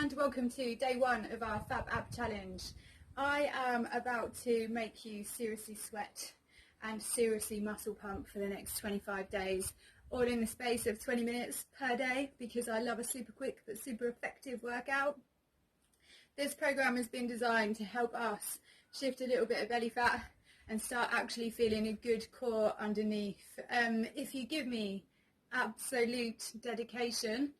and welcome to day one of our Fab Ab challenge. I am about to make you seriously sweat and seriously muscle pump for the next 25 days, all in the space of 20 minutes per day, because I love a super quick but super effective workout. This program has been designed to help us shift a little bit of belly fat and start actually feeling a good core underneath. If you give me absolute dedication,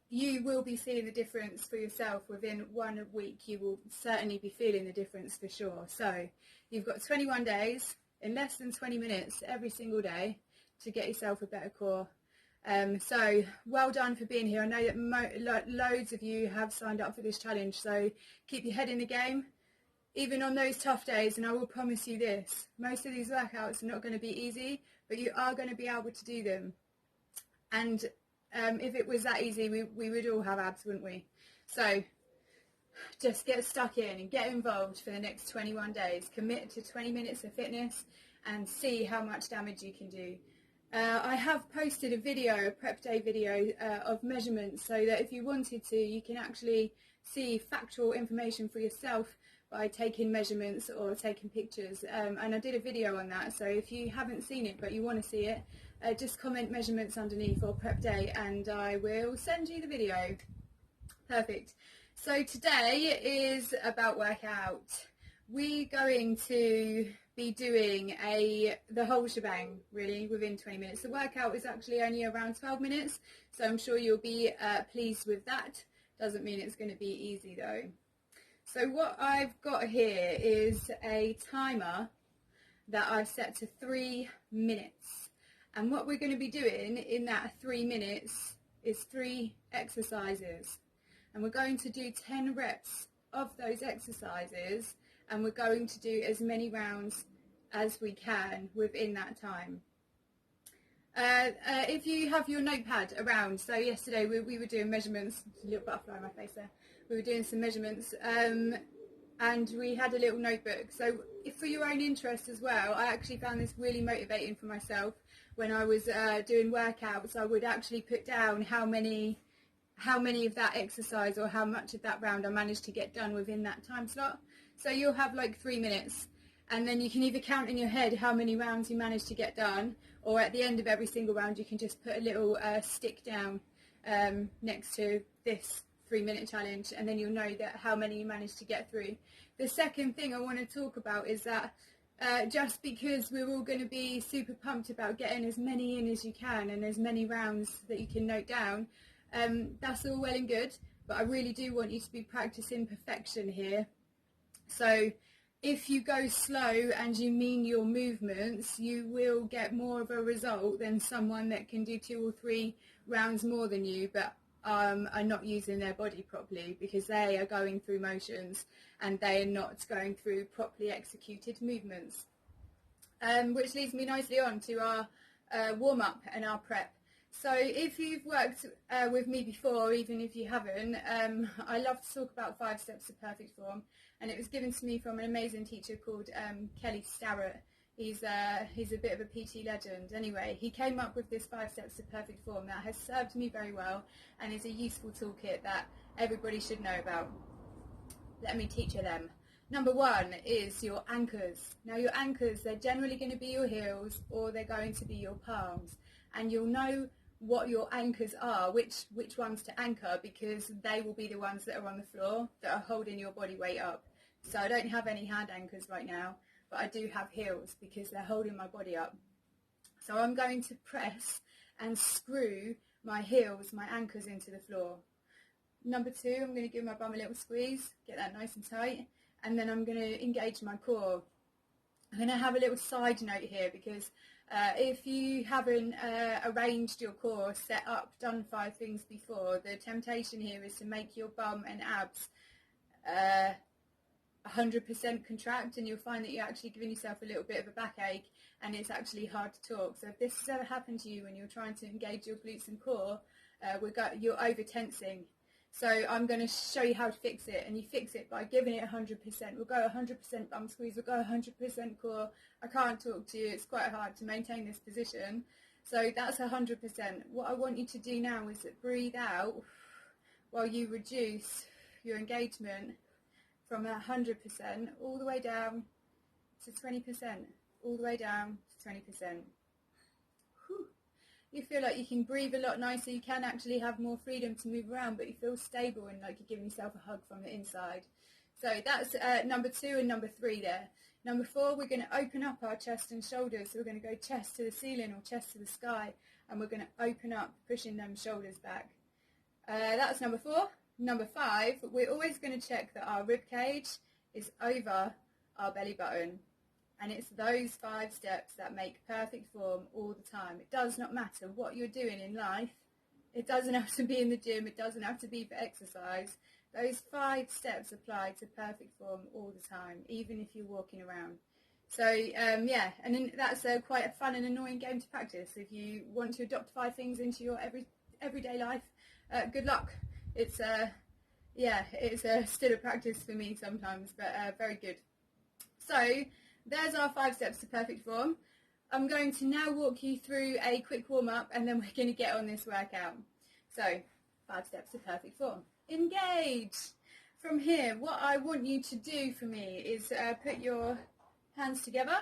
you will be seeing the difference for yourself within 1 week. You will certainly be feeling the difference for sure. So you've got 21 days in less than 20 minutes every single day to get yourself a better core. So well done for being here. I know that loads of you have signed up for this challenge, so keep your head in the game even on those tough days, and I will promise you this: most of these workouts are not going to be easy, but you are going to be able to do them. And if it was that easy, we would all have abs, wouldn't we? So just get stuck in and get involved for the next 21 days. Commit to 20 minutes of fitness and see how much damage you can do. I have posted a video, a prep day video of measurements, so that if you wanted to, you can actually see factual information for yourself by taking measurements or taking pictures. And I did a video on that, so if you haven't seen it but you want to see it, just comment measurements underneath or prep day and I will send you the video. Perfect. So today is about workout. We're going to be doing the whole shebang really within 20 minutes. The workout is actually only around 12 minutes, so I'm sure you'll be pleased with that. Doesn't mean it's going to be easy though. So what I've got here is a timer that I've set to 3 minutes. And what we're going to be doing in that 3 minutes is 3 exercises. And we're going to do 10 reps of those exercises, and we're going to do as many rounds as we can within that time. If you have your notepad around, so yesterday we were doing measurements, a little butterfly on my face there, we were doing some measurements, and we had a little notebook. So if for your own interest as well, I actually found this really motivating for myself. When I was doing workouts, I would actually put down how many of that exercise or how much of that round I managed to get done within that time slot. So you'll have like 3 minutes, and then you can either count in your head how many rounds you managed to get done, or at the end of every single round you can just put a little stick down next to this 3 minute challenge, and then you'll know that how many you managed to get through. The second thing I want to talk about is that just because we're all going to be super pumped about getting as many in as you can and as many rounds that you can note down, that's all well and good, but I really do want you to be practicing perfection here. So if you go slow and you mean your movements, you will get more of a result than someone that can do 2 or 3 rounds more than you but are not using their body properly, because they are going through motions and they are not going through properly executed movements. Which leads me nicely on to our warm-up and our prep. So if you've worked with me before, even if you haven't, I love to talk about 5 steps to perfect form, and it was given to me from an amazing teacher called Kelly Starrett. He's a bit of a PT legend. Anyway, he came up with this 5 steps to perfect form that has served me very well and is a useful toolkit that everybody should know about. Let me teach you them. Number 1 is your anchors. Now your anchors, they're generally going to be your heels or they're going to be your palms, and you'll know what your anchors are, which ones to anchor, because they will be the ones that are on the floor that are holding your body weight up. So I don't have any hand anchors right now, but I do have heels because they're holding my body up. So I'm going to press and screw my heels, my anchors, into the floor. Number 2, I'm going to give my bum a little squeeze, get that nice and tight, and then I'm going to engage my core. I'm going to have a little side note here, because if you haven't arranged your core, set up, done 5 things before, the temptation here is to make your bum and abs 100% contract, and you'll find that you're actually giving yourself a little bit of a backache, and it's actually hard to talk. So if this has ever happened to you when you're trying to engage your glutes and core, you're over tensing. So I'm going to show you how to fix it, and you fix it by giving it 100%. We'll go 100% bum squeeze, we'll go 100% core. I can't talk to you, it's quite hard to maintain this position. So that's 100%. What I want you to do now is breathe out while you reduce your engagement from 100% all the way down to 20%, all the way down to 20%. Whew. You feel like you can breathe a lot nicer, you can actually have more freedom to move around, but you feel stable and like you're giving yourself a hug from the inside. So that's number 2 and number 3 there. Number 4, we're going to open up our chest and shoulders. So we're going to go chest to the ceiling or chest to the sky, and we're going to open up, pushing them shoulders back. That's number 4. Number 5, we're always going to check that our rib cage is over our belly button. And it's those 5 steps that make perfect form all the time. It does not matter what you're doing in life. It doesn't have to be in the gym. It doesn't have to be for exercise. Those 5 steps apply to perfect form all the time, even if you're walking around. So, yeah, and then that's quite a fun and annoying game to practice. If you want to adopt 5 things into your everyday life, good luck. It's, yeah, it's still a practice for me sometimes, but very good. So, there's our 5 steps to perfect form. I'm going to now walk you through a quick warm-up, and then we're going to get on this workout. So, 5 steps to perfect form. Engage! From here, what I want you to do for me is put your hands together,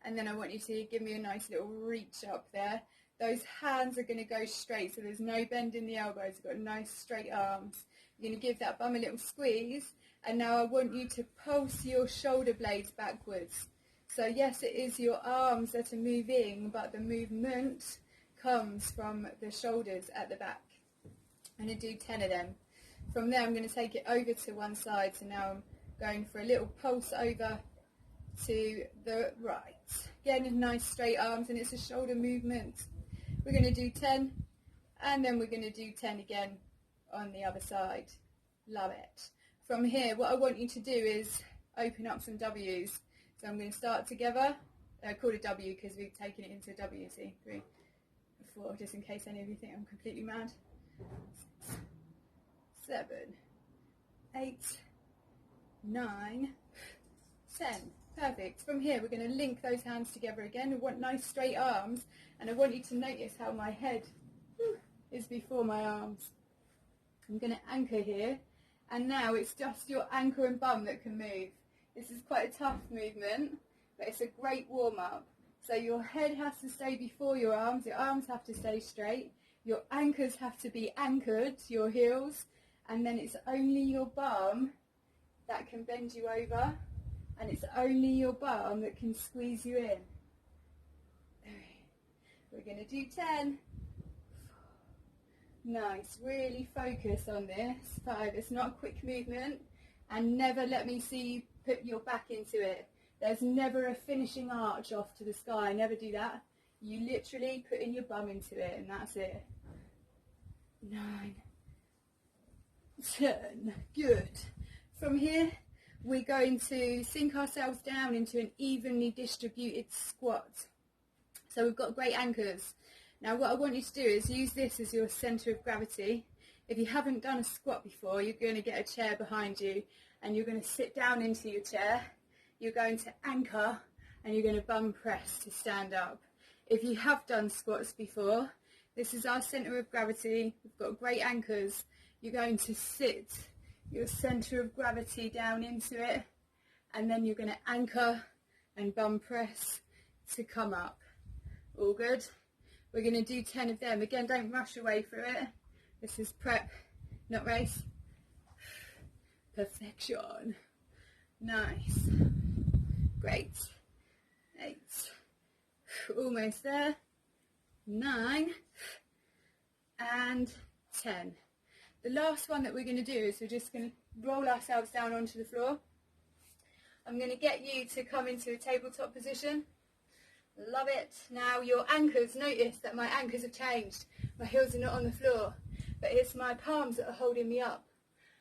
and then I want you to give me a nice little reach up there. Those hands are going to go straight, so there's no bend in the elbows. You've got nice straight arms. You're going to give that bum a little squeeze, and now I want you to pulse your shoulder blades backwards. So yes, it is your arms that are moving, but the movement comes from the shoulders at the back. I'm going to do 10 of them. From there, I'm going to take it over to one side. So now I'm going for a little pulse over to the right. Again, nice straight arms, and it's a shoulder movement. We're going to do 10, and then we're going to do 10 again on the other side. Love it. From here, what I want you to do is open up some W's. So I'm going to start together. Call it W because we've taken it into W. See, 3, 4, just in case any of you think I'm completely mad. 6, 7, 8, 9, 10. Perfect. From here, we're going to link those hands together again. We want nice straight arms, and I want you to notice how my head is before my arms. I'm going to anchor here, and now it's just your ankle and bum that can move. This is quite a tough movement, but it's a great warm-up. So your head has to stay before your arms have to stay straight, your anchors have to be anchored to your heels, and then it's only your bum that can bend you over, and it's only your bum that can squeeze you in. We're going to do 10. Nice, really focus on this. 5, it's not a quick movement, and never let me see you put your back into it. There's never a finishing arch off to the sky, never do that. You literally put in your bum into it, and that's it. 9, 10, good. From here, we're going to sink ourselves down into an evenly distributed squat. So we've got great anchors. Now what I want you to do is use this as your centre of gravity. If you haven't done a squat before, you're going to get a chair behind you, and you're going to sit down into your chair. You're going to anchor, and you're going to bum press to stand up. If you have done squats before, this is our centre of gravity. We've got great anchors. You're going to sit your centre of gravity down into it, and then you're going to anchor and bum press to come up. All good? We're going to do 10 of them. Again, don't rush away through it. This is prep, not race. Perfection. Nice. Great. 8. Almost there. 9. And 10. The last one that we're going to do is we're just going to roll ourselves down onto the floor. I'm going to get you to come into a tabletop position. Love it. Now your anchors, notice that my anchors have changed. My heels are not on the floor, but it's my palms that are holding me up.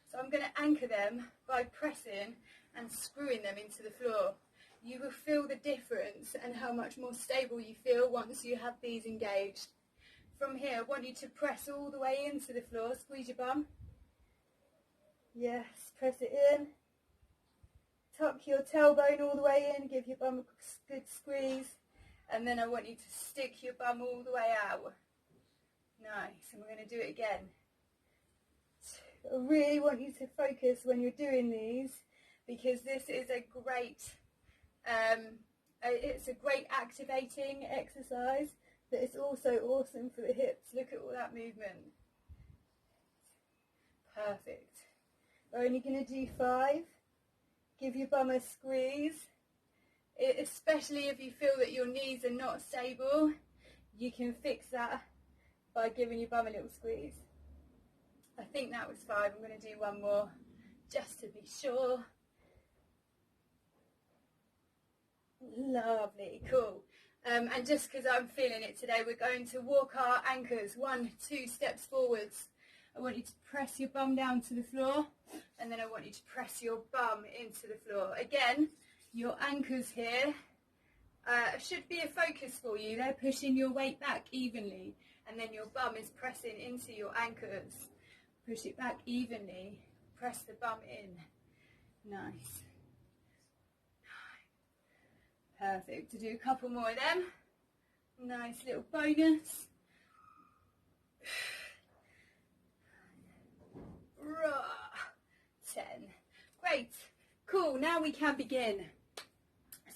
So I'm going to anchor them by pressing and screwing them into the floor. You will feel the difference and how much more stable you feel once you have these engaged. From here, I want you to press all the way into the floor. Squeeze your bum. Yes, press it in. Tuck your tailbone all the way in. Give your bum a good squeeze. And then I want you to stick your bum all the way out. Nice. And we're going to do it again. 2. I really want you to focus when you're doing these, because this is a great, it's a great activating exercise, but it's also awesome for the hips. Look at all that movement. Perfect. We're only going to do 5. Give your bum a squeeze. Especially if you feel that your knees are not stable, you can fix that by giving your bum a little squeeze. I think that was 5. I'm going to do one more just to be sure. Lovely, cool. And just because I'm feeling it today, we're going to walk our anchors 1, 2 steps forwards. I want you to press your bum down to the floor, and then I want you to press your bum into the floor. Again, your anchors here should be a focus for you. They're pushing your weight back evenly, and then your bum is pressing into your anchors. Push it back evenly. Press the bum in. Nice. Perfect. To do a couple more of them. Nice little bonus. 10. Great. Cool. Now we can begin.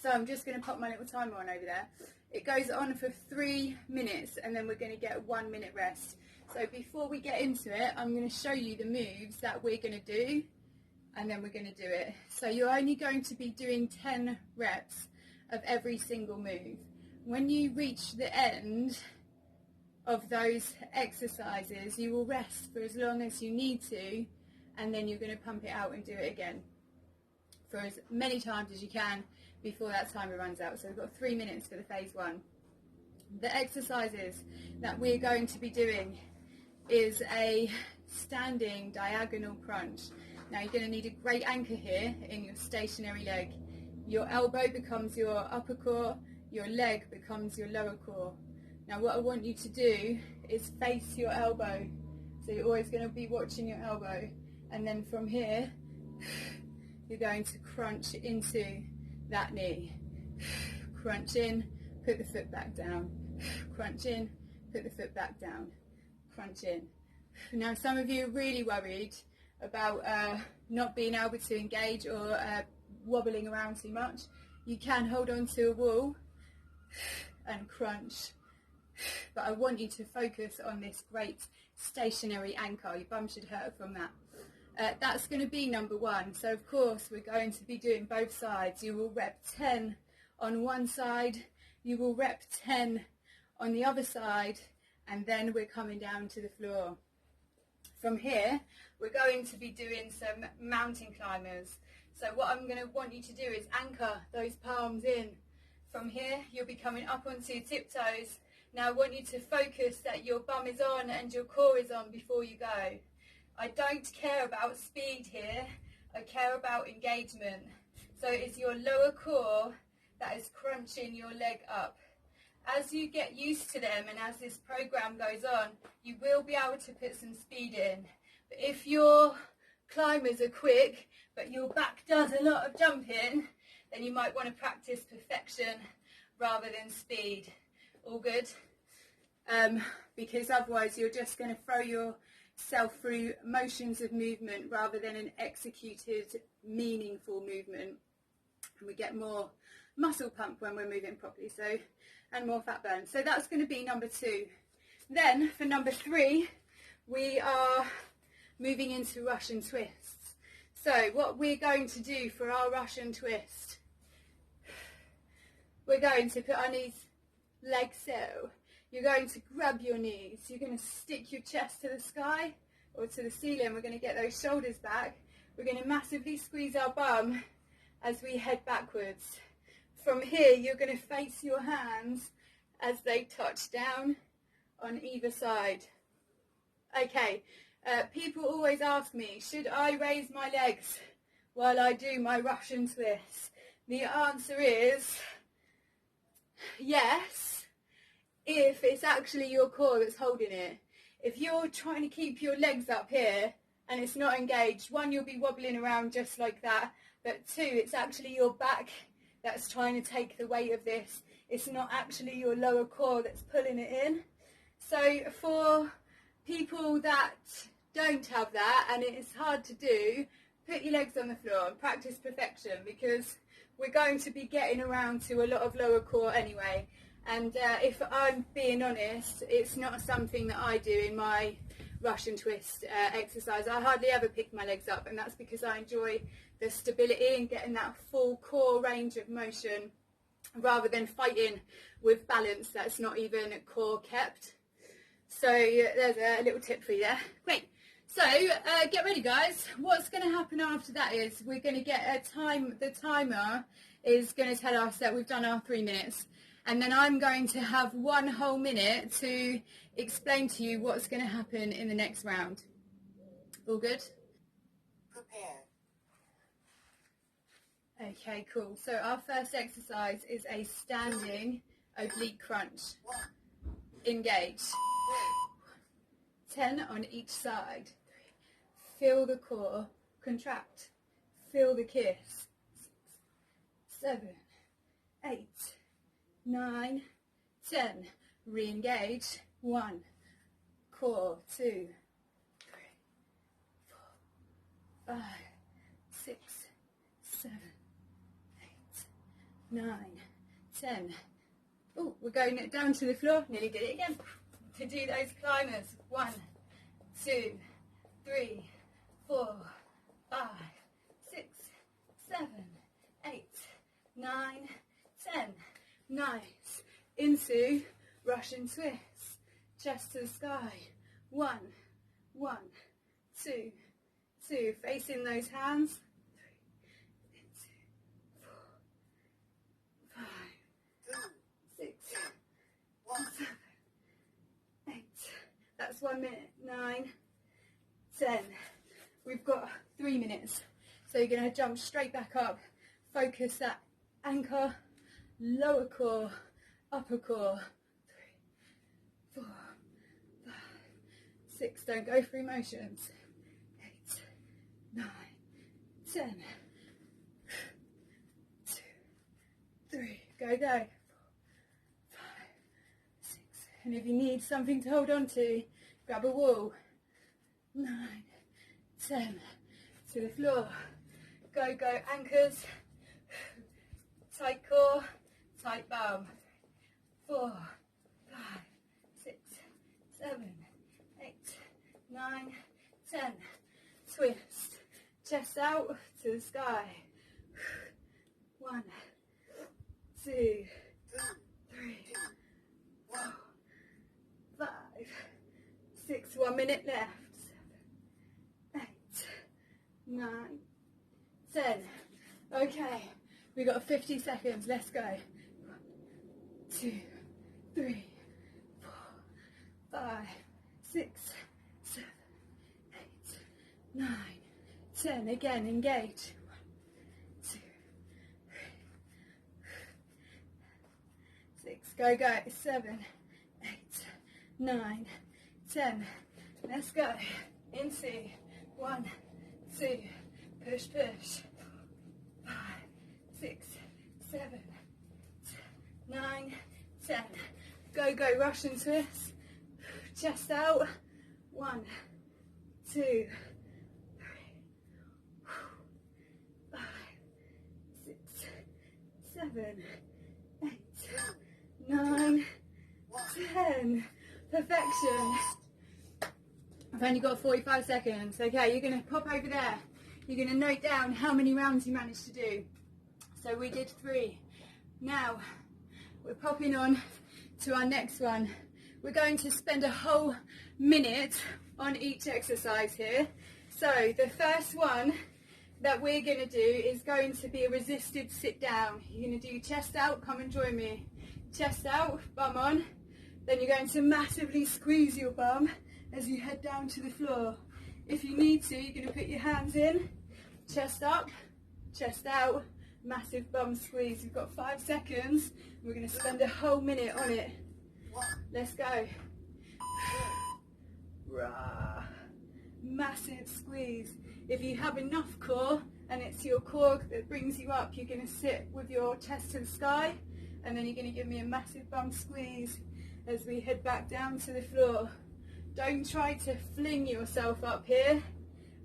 So I'm just going to pop my little timer on over there. It goes on for 3 minutes, and then we're going to get 1 minute rest. So before we get into it, I'm going to show you the moves that we're going to do, and then we're going to do it. So you're only going to be doing 10 reps of every single move. When you reach the end of those exercises, you will rest for as long as you need to, and then you're going to pump it out and do it again for as many times as you can before that timer runs out. So we've got 3 minutes for the phase 1. The exercises that we're going to be doing is a standing diagonal crunch. Now you're going to need a great anchor here in your stationary leg. Your elbow becomes your upper core, your leg becomes your lower core. Now what I want you to do is face your elbow. So you're always going to be watching your elbow, and then from here you're going to crunch into that knee. Crunch in, put the foot back down. Crunch in, put the foot back down. Crunch in. Now some of you are really worried about not being able to engage or wobbling around too much. You can hold on to a wall and crunch, but I want you to focus on this great stationary anchor. Your bum should hurt from that. That's going to be number 1. So of course we're going to be doing both sides. You will rep 10 on one side, you will rep 10 on the other side, and then we're coming down to the floor. From here we're going to be doing some mountain climbers. So what I'm going to want you to do is anchor those palms in. From here you'll be coming up onto your tiptoes. Now I want you to focus that your bum is on and your core is on before you go. I don't care about speed here, I care about engagement. So it's your lower core that is crunching your leg up. As you get used to them and as this program goes on, you will be able to put some speed in. But if your climbers are quick, but your back does a lot of jumping, then you might want to practice perfection rather than speed. All good? Because otherwise you're just going to throw yourself through motions of movement rather than an executed, meaningful movement. And we get more muscle pump when we're moving properly, so, and more fat burn. So that's going to be number 2. Then for number 3, we are moving into Russian twists. So what we're going to do for our Russian twist, we're going to put our knees like so. You're going to grab your knees. You're going to stick your chest to the sky or to the ceiling. We're going to get those shoulders back. We're going to massively squeeze our bum as we head backwards. From here, you're going to face your hands as they touch down on either side. Okay, people always ask me, should I raise my legs while I do my Russian twist? The answer is yes, if it's actually your core that's holding it. If you're trying to keep your legs up here and it's not engaged, 1, you'll be wobbling around just like that, but 2, it's actually your back that's trying to take the weight of this. It's not actually your lower core that's pulling it in. So for people that don't have that and it's hard to do, put your legs on the floor and practice perfection, because we're going to be getting around to a lot of lower core anyway. And if I'm being honest, it's not something that I do in my Russian twist exercise. I hardly ever pick my legs up, and that's because I enjoy the stability and getting that full core range of motion rather than fighting with balance that's not even core kept. So there's a little tip for you there. Great. So get ready, guys. What's going to happen after that is we're going to get a time. The timer is going to tell us that we've done our 3 minutes, and then I'm going to have 1 whole minute to explain to you what's going to happen in the next round. All good? Prepare. Okay, cool. So our first exercise is a standing oblique crunch. Engage. 10 on each side. Feel the core contract. Feel the kiss. 6, 7, 8, 9, 10. Re-engage. 1. Core. 2, 3, 4, 5, 6, 7, 8, 9, 10. Oh, we're going it down to the floor. Nearly did it again. To do those climbers. 1, 2, 3, 4, 5, 6, 7, 8, 9, 10. Nice. Into Russian twist. Chest to the sky. 1, 1, 2, 2. Facing those hands. 3, 2, 4, 5, 6, 7, 8. That's 1 minute. 9, 10. We've got 3 minutes. So you're going to jump straight back up. Focus that anchor, lower core, upper core. 3, 4, 5, 6. Don't go through motions. 8, 9, 10. 2, 3. Go, go. 4, 5, 6. And if you need something to hold on to, grab a wall. 9, 10. To the floor. Go, go. Anchors. Tight core, tight bum. 4, 5, 6, 7, 8, 9, 10. Twist. Chest out to the sky. 1, 2, 3, 4, 5, 6. 1 minute left. 7, 8, 9, 10. Okay, we got 50 seconds. Let's go. 1, 2, 3, 4, 5, 6, 7, 8, 9, 10. Again, engage. 1, 2, 3, 6. Go, go. 7, 8, 9, 10. Let's go. Into 1, 2. Push, push. 5, 6, 7, 9, 10. Go, go. Russian twist. Chest out. 1, 2, 3, 5, 6, 7, 8, 9, 10. Perfection. I've only got 45 seconds. Okay, you're going to pop over there. You're going to note down how many rounds you managed to do. So we did 3. Now we're popping on to our next one. We're going to spend a whole minute on each exercise here. So the first one that we're going to do is going to be a resisted sit down. You're going to do chest out. Come and join me. Chest out, bum on. Then you're going to massively squeeze your bum as you head down to the floor. If you need to, you're going to put your hands in, chest up, chest out, massive bum squeeze. We've got 5 seconds. We're going to spend a whole minute on it. Let's go. Massive squeeze. If you have enough core and it's your core that brings you up, you're going to sit with your chest to the sky, and then you're going to give me a massive bum squeeze as we head back down to the floor. Don't try to fling yourself up here.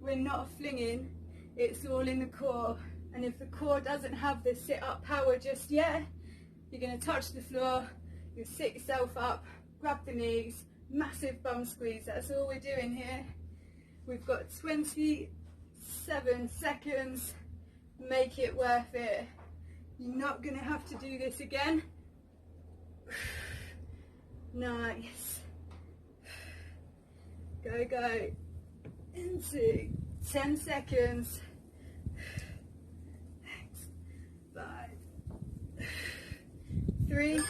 We're not flinging, it's all in the core. And if the core doesn't have the sit up power just yet, you're going to touch the floor, you'll sit yourself up, grab the knees, massive bum squeeze. That's all we're doing here. We've got 27 seconds. Make it worth it. You're not going to have to do this again. Nice. Go, go. Into 10 seconds. 5, 3,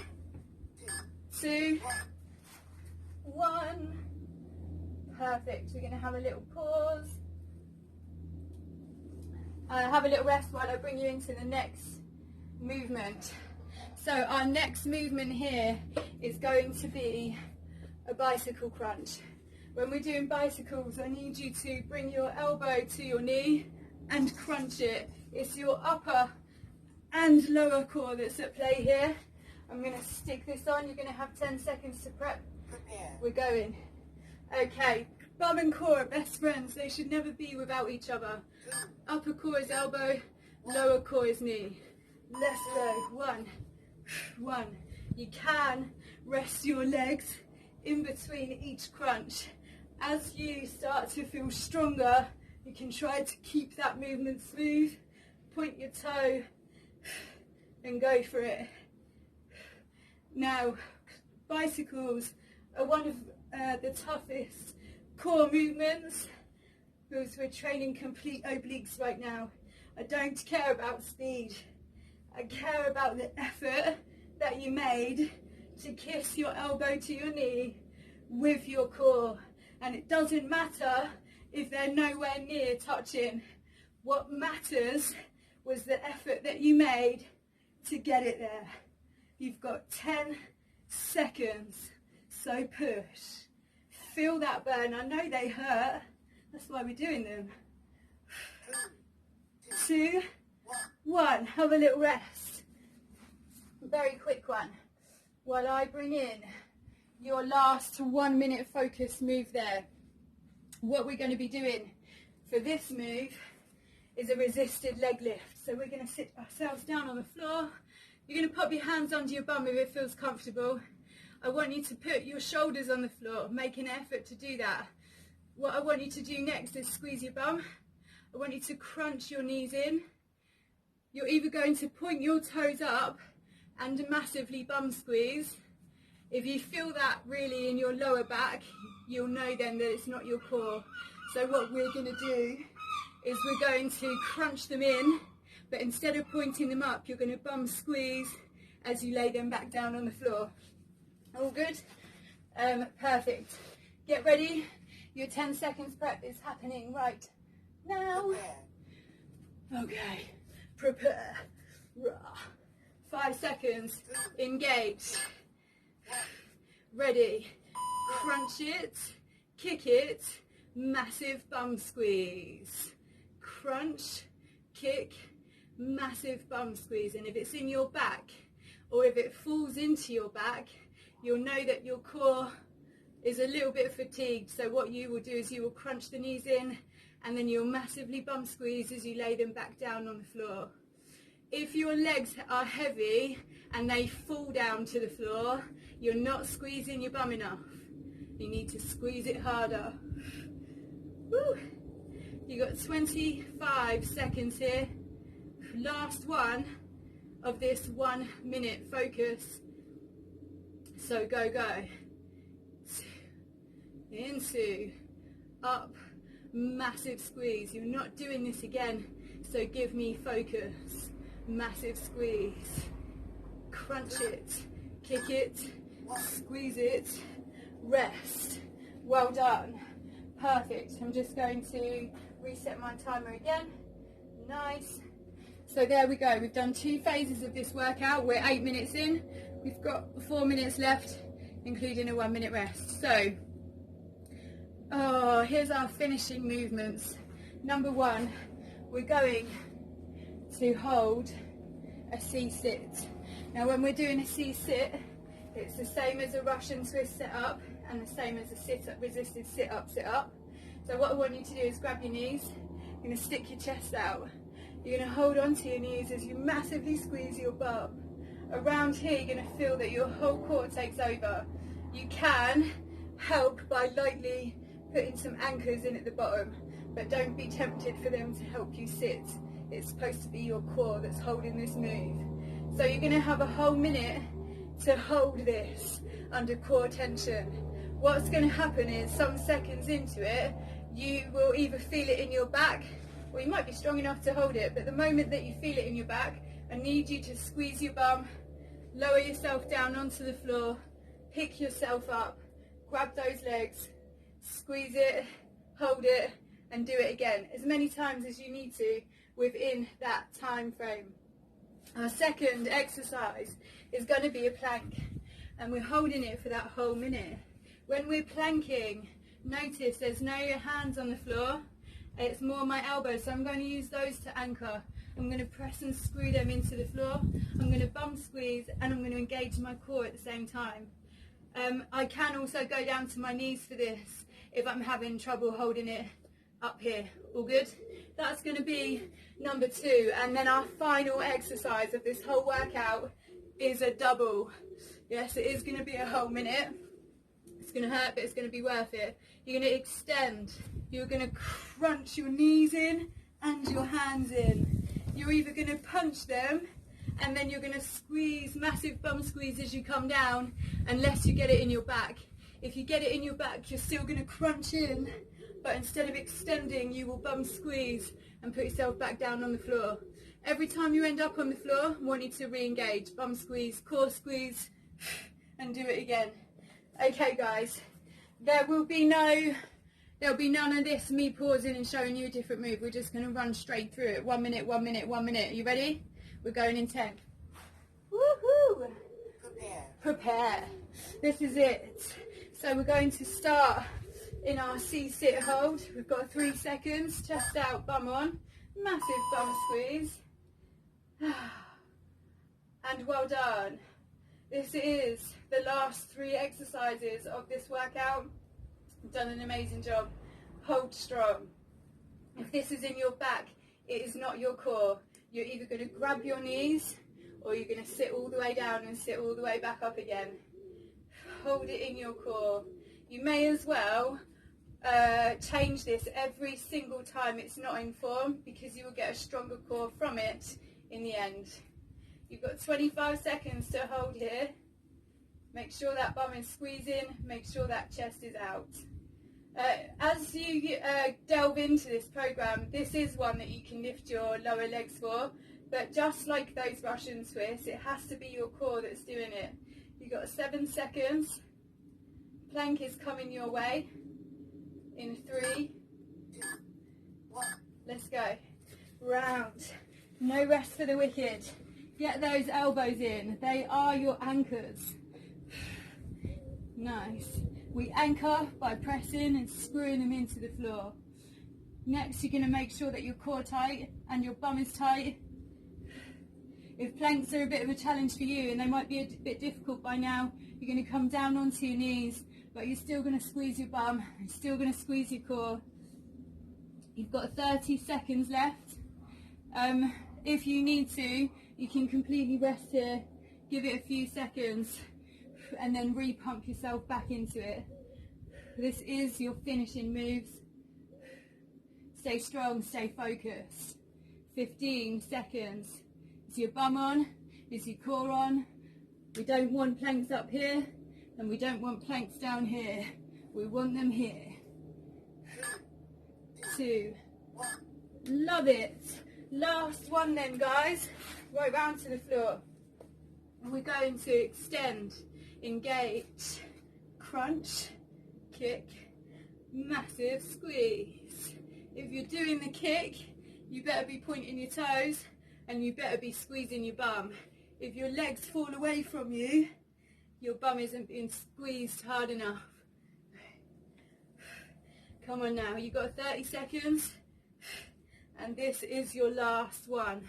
2, 1. Perfect. We're going to have a little pause. Have a little rest while I bring you into the next movement. So our next movement here is going to be a bicycle crunch. When we're doing bicycles, I need you to bring your elbow to your knee and crunch it. It's your upper and lower core that's at play here. I'm going to stick this on. You're going to have 10 seconds to prep. Prepare. We're going. Okay, bum and core are best friends. They should never be without each other. Upper core is elbow, lower core is knee. Let's go. 1, 1. You can rest your legs in between each crunch. As you start to feel stronger, you can try to keep that movement smooth. Point your toe and go for it. Now, bicycles are one of the toughest core movements because we're training complete obliques right now. I don't care about speed. I care about the effort that you made to kiss your elbow to your knee with your core. And it doesn't matter if they're nowhere near touching. What matters was the effort that you made to get it there. You've got 10 seconds, so push. Feel that burn. I know they hurt. That's why we're doing them. 2, 1. Have a little rest. Very quick one. While I bring in your last 1 minute focus move there. What we're going to be doing for this move is a resisted leg lift. So we're going to sit ourselves down on the floor. You're going to pop your hands under your bum if it feels comfortable. I want you to put your shoulders on the floor, make an effort to do that. What I want you to do next is squeeze your bum. I want you to crunch your knees in. You're either going to point your toes up and massively bum squeeze. If you feel that really in your lower back, you'll know then that it's not your core. So what we're going to do is we're going to crunch them in, but instead of pointing them up, you're going to bum squeeze as you lay them back down on the floor. All good? Perfect. Get ready. Your 10 seconds prep is happening right now. Okay. Prepare. 5 seconds. Engage. Ready. Crunch it. Kick it. Massive bum squeeze. Crunch. Kick. Massive bum squeeze. And if it's in your back or if it falls into your back, you'll know that your core is a little bit fatigued. So what you will do is you will crunch the knees in and then you'll massively bum squeeze as you lay them back down on the floor. If your legs are heavy and they fall down to the floor, you're not squeezing your bum enough. You need to squeeze it harder. Woo. You got 25 seconds here. Last one of this 1 minute focus. So go, go. Into, up, massive squeeze. You're not doing this again, so give me focus. Massive squeeze. Crunch it, kick it, squeeze it, rest. Well done. Perfect. I'm just going to reset my timer again. Nice. So there we go. We've done 2 phases of this workout. We're 8 minutes in. We've got 4 minutes left, including a 1 minute rest. So, here's our finishing movements. Number 1, we're going to hold a C-sit. Now when we're doing a C-sit, it's the same as a Russian twist setup. and the same as a sit-up, resisted sit-up, sit-up. So what I want you to do is grab your knees, you're going to stick your chest out, you're going to hold on to your knees as you massively squeeze your bum. Around here you're going to feel that your whole core takes over. You can help by lightly putting some anchors in at the bottom, but don't be tempted for them to help you sit. It's supposed to be your core that's holding this move. So you're going to have a whole minute to hold this under core tension. What's going to happen is some seconds into it, you will either feel it in your back, or you might be strong enough to hold it, but the moment that you feel it in your back, I need you to squeeze your bum, lower yourself down onto the floor, pick yourself up, grab those legs, squeeze it, hold it, and do it again as many times as you need to within that time frame. Our second exercise is going to be a plank, and we're holding it for that whole minute. When we're planking, notice there's no hands on the floor, it's more my elbows, so I'm going to use those to anchor. I'm going to press and screw them into the floor, I'm going to bum squeeze, and I'm going to engage my core at the same time. I can also go down to my knees for this if I'm having trouble holding it up here. All good? That's going to be number 2, and then our final exercise of this whole workout is a double. Yes, it is going to be a whole minute. It's going to hurt, but it's going to be worth it. You're going to extend. You're going to crunch your knees in and your hands in. You're either going to punch them, and then you're going to squeeze, massive bum squeeze as you come down, unless you get it in your back. If you get it in your back, you're still going to crunch in, but instead of extending, you will bum squeeze and put yourself back down on the floor. Every time you end up on the floor, I want you to re-engage, bum squeeze, core squeeze, and do it again. Okay guys, there'll be none of this me pausing and showing you a different move. We're just going to run straight through it. 1 minute, 1 minute, 1 minute. Are you ready? We're going in 10. Woohoo! Prepare. This is it. So we're going to start in our C-sit hold. We've got 3 seconds. Chest out, bum on. Massive bum squeeze. And well done. This is the last 3 exercises of this workout. You've done an amazing job. Hold strong. If this is in your back, it is not your core. You're either going to grab your knees, or you're going to sit all the way down and sit all the way back up again. Hold it in your core. You may as well change this every single time it's not in form, because you will get a stronger core from it in the end. You've got 25 seconds to hold here. Make sure that bum is squeezing, make sure that chest is out. As you delve into this program, this is one that you can lift your lower legs for, but just like those Russian twists, it has to be your core that's doing it. You've got 7 seconds. Plank is coming your way. In 3, 2, 1. Let's go. Round. No rest for the wicked. Get those elbows in. They are your anchors. Nice. We anchor by pressing and screwing them into the floor. Next, you're going to make sure that your core tight and your bum is tight. If planks are a bit of a challenge for you, and they might be a bit difficult by now, you're going to come down onto your knees, but you're still going to squeeze your bum, you're still going to squeeze your core. You've got 30 seconds left. If you need to, you can completely rest here, give it a few seconds, and then re-pump yourself back into it. This is your finishing moves. Stay strong, stay focused. 15 seconds. Is your bum on? Is your core on? We don't want planks up here, and we don't want planks down here. We want them here. 2. Love it. Last one then, guys. Right round to the floor. And we're going to extend, engage, crunch, kick, massive squeeze. If you're doing the kick, you better be pointing your toes and you better be squeezing your bum. If your legs fall away from you, your bum isn't being squeezed hard enough. Come on now, you've got 30 seconds. And this is your last one.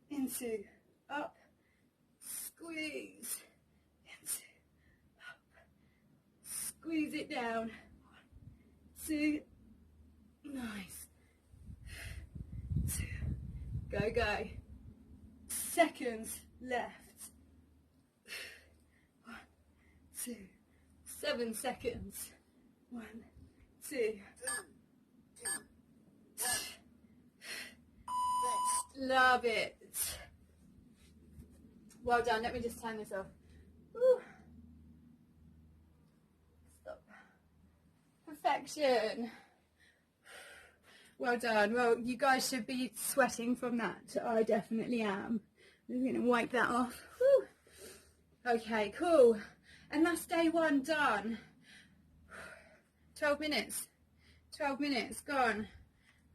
Into, up, squeeze, into, up, Squeeze it down. 2. Nice. 2. Go, go. Seconds left. 1, 2. 7 seconds. 1, 2. Love it. Well done. Let me just turn this off. Woo. Stop. Perfection. Well done. Well, you guys should be sweating from that. I definitely am. I'm going to wipe that off. Woo. Okay, cool. And that's day 1 done. 12 minutes. 12 minutes gone.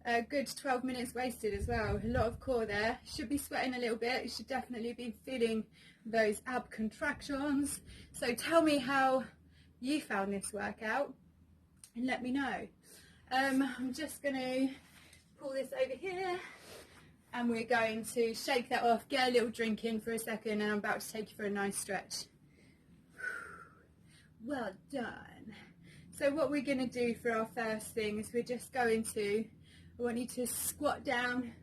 A good 12 minutes wasted as well. A lot of core there. Should be sweating a little bit. You should definitely be feeling those ab contractions. So tell me how you found this workout and let me know. I'm just going to pull this over here and we're going to shake that off, get a little drink in for a second, and I'm about to take you for a nice stretch. Well done. So what we're going to do for our first thing is we're just going to, I want you to squat down.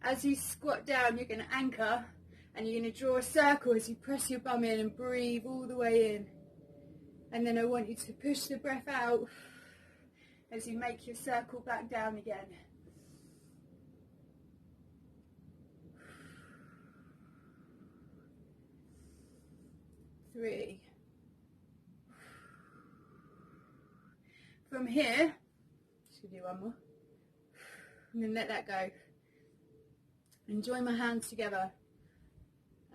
As you squat down, you're going to anchor and you're going to draw a circle as you press your bum in and breathe all the way in. And then I want you to push the breath out as you make your circle back down again. Three. From here, just do one more. And then let that go. And join my hands together.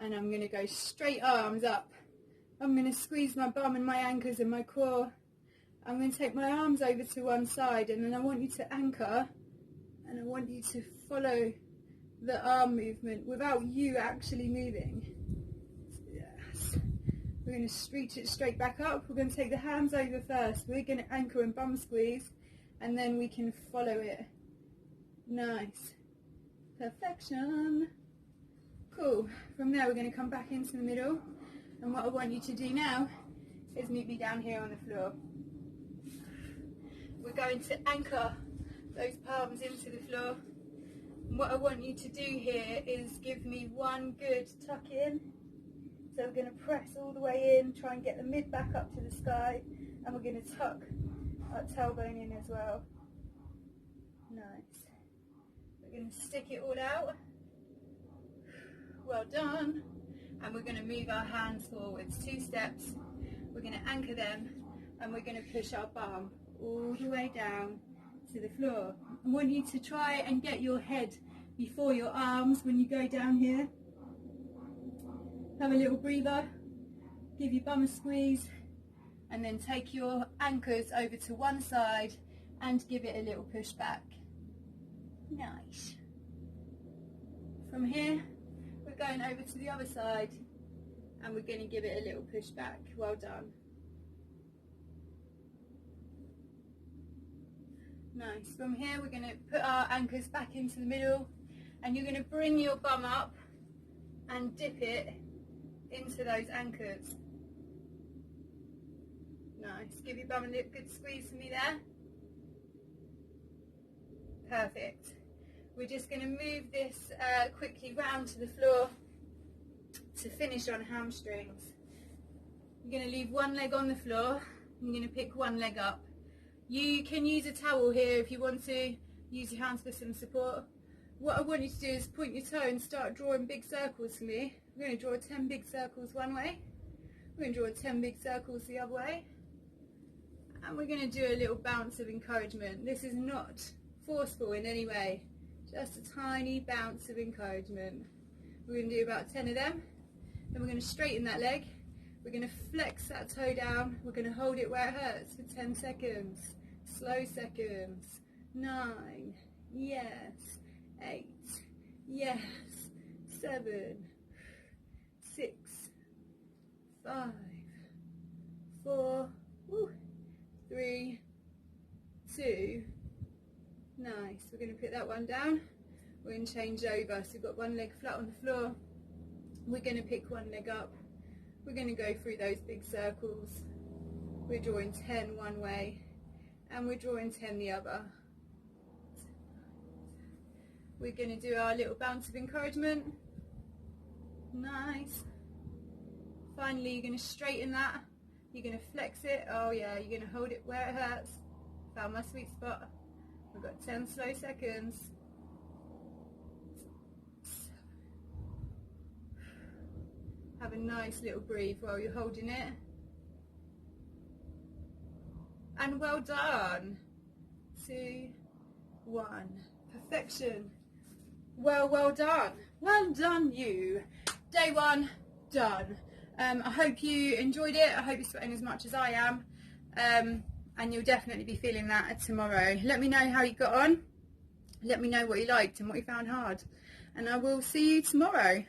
And I'm going to go straight arms up. I'm going to squeeze my bum and my ankles and my core. I'm going to take my arms over to one side, and then I want you to anchor, and I want you to follow the arm movement without you actually moving. Yes. We're going to reach it straight back up. We're going to take the hands over first. We're going to anchor and bum squeeze, and then we can follow it. Nice. Perfection. Cool. From there, we're going to come back into the middle, and what I want you to do now is meet me down here on the floor. We're going to anchor those palms into the floor. And what I want you to do here is give me one good tuck in. So we're going to press all the way in, try and get the mid back up to the sky, and we're going to tuck our tailbone in as well. Nice. We're going to stick it all out. Well done. And we're going to move our hands forwards 2 steps. We're going to anchor them, and we're going to push our bum all the way down to the floor. I want you to try and get your head before your arms when you go down here. Have a little breather, give your bum a squeeze, and then take your anchors over to one side and give it a little push back. Nice. From here, we're going over to the other side and we're going to give it a little push back. Well done. Nice. From here, we're going to put our anchors back into the middle, and you're going to bring your bum up and dip it into those anchors. Nice. Give your bum a good squeeze for me there. Perfect. We're just going to move this quickly round to the floor to finish on hamstrings. You're going to leave one leg on the floor. You're going to pick one leg up. You can use a towel here if you want to. Use your hands for some support. What I want you to do is point your toe and start drawing big circles for me. We're going to draw 10 big circles one way. We're going to draw 10 big circles the other way. And we're going to do a little bounce of encouragement. This is not forceful in any way. Just a tiny bounce of encouragement. We're going to do about 10 of them. Then we're going to straighten that leg. We're going to flex that toe down. We're going to hold it where it hurts for 10 seconds. Slow seconds. 9. Yes. 8. Yes. 7. 6. 5. 4. 3. 2. Nice. We're going to put that one down. We're going to change over. So we've got one leg flat on the floor. We're going to pick one leg up. We're going to go through those big circles. We're drawing 10 one way and we're drawing 10 the other. We're going to do our little bounce of encouragement. Nice. Finally, you're going to straighten that. You're going to flex it. Oh yeah, you're going to hold it where it hurts. Found my sweet spot. We've got 10 slow seconds. Have a nice little breathe while you're holding it. And well done. 2, 1. Perfection. Well done. Well done, you. Day 1 done. I hope you enjoyed it. I hope you're sweating as much as I am. And you'll definitely be feeling that tomorrow. Let me know how you got on. Let me know what you liked and what you found hard. And I will see you tomorrow.